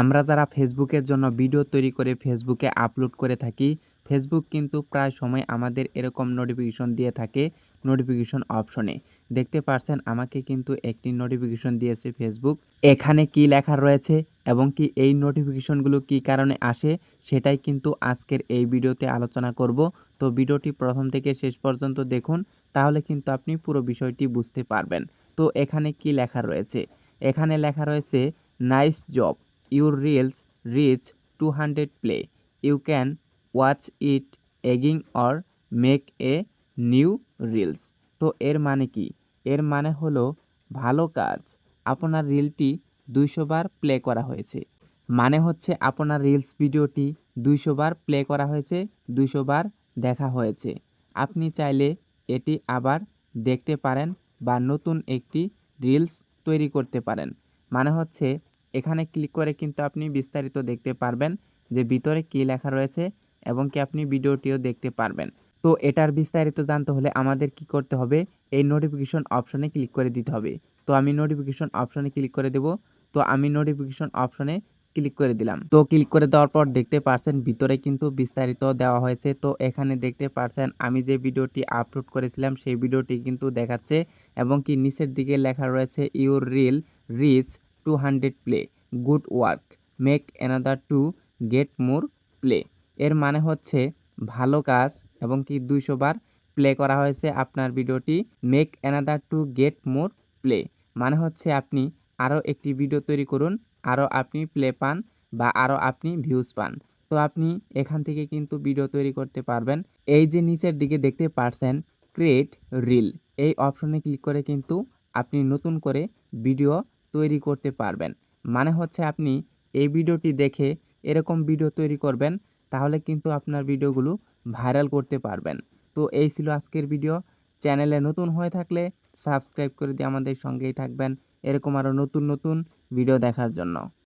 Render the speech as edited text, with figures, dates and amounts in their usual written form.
আমরা যারা ফেসবুকের জন্য ভিডিও তৈরি করে ফেসবুকে আপলোড করে থাকি, ফেসবুক কিন্তু প্রায় সময় আমাদের এরকম নোটিফিকেশন দিয়ে থাকে নোটিফিকেশন অপশনে। দেখতে পাচ্ছেন আমাকে কিন্তু একটি নোটিফিকেশন দিয়েছে ফেসবুক। এখানে কি লেখা রয়েছে এবং কি এই নোটিফিকেশনগুলো কি কারণে আসে সেটাই কিন্তু আজকের এই ভিডিওতে আলোচনা করব। তো ভিডিওটি প্রথম থেকে শেষ পর্যন্ত দেখুন, তাহলে কিন্তু আপনি পুরো বিষয়টি বুঝতে পারবেন। তো এখানে কি লেখা রয়েছে? এখানে লেখা রয়েছে nice job, your reels reach 200 play. You can watch it again or make a new reels. তো এর মানে কি? এর মানে হলো ভালো কাজ, আপনার রিলটি 200 বার প্লে করা হয়েছে। মানে হচ্ছে আপনার রিলস ভিডিওটি 200 বার প্লে করা হয়েছে, 200 বার দেখা হয়েছে। আপনি চাইলে এটি আবার দেখতে পারেন বা নতুন একটি রিলস তৈরি করতে পারেন। মানে হচ্ছে এখানে ক্লিক করে কিন্তু আপনি বিস্তারিত দেখতে পারবেন যে ভিতরে কী লেখা রয়েছে এবং কি আপনি ভিডিওটিও দেখতে পারবেন। তো এটার বিস্তারিত জানতে হলে আমাদের কি করতে হবে? এই নোটিফিকেশন অপশনে ক্লিক করে দিতে হবে। তো আমি নোটিফিকেশন অপশনে ক্লিক করে দেব। তো আমি নোটিফিকেশন অপশনে ক্লিক করে দিলাম। তো ক্লিক করে দেওয়ার পর দেখতে পারছেন ভিতরে কিন্তু বিস্তারিত দেওয়া হয়েছে। তো এখানে দেখতে পারছেন আমি যে ভিডিওটি আপলোড করেছিলাম সেই ভিডিওটি কিন্তু দেখাচ্ছে এবং কি নিচের দিকে লেখা রয়েছে your reel reach 200 play, good work, make another to get more play. এর মানে হচ্ছে ভালো কাজ এবং কি 200 বার প্লে করা হয়েছে আপনার ভিডিওটি, make another to get more play মানে হচ্ছে আপনি আরও একটি ভিডিও তৈরি করুন, আরও আপনি প্লে পান বা আরও আপনি ভিউজ পান। তো আপনি এখান থেকে কিন্তু ভিডিও তৈরি করতে পারবেন। এই যে নিচের দিকে দেখতে পারছেন ক্রিয়েট রিল, এই অপশনে ক্লিক করে কিন্তু আপনি নতুন করে ভিডিও তৈরি করতে পারবেন। মানে হচ্ছে আপনি এই ভিডিওটি দেখে এরকম ভিডিও তৈরি করবেন, তাহলে কিন্তু আপনার ভিডিওগুলো ভাইরাল করতে পারবেন। তো এই ছিল আজকের ভিডিও। চ্যানেলে নতুন হয়ে থাকলে সাবস্ক্রাইব করে দিয়ে আমাদের সঙ্গেই থাকবেন এরকম আরও নতুন নতুন ভিডিও দেখার জন্য।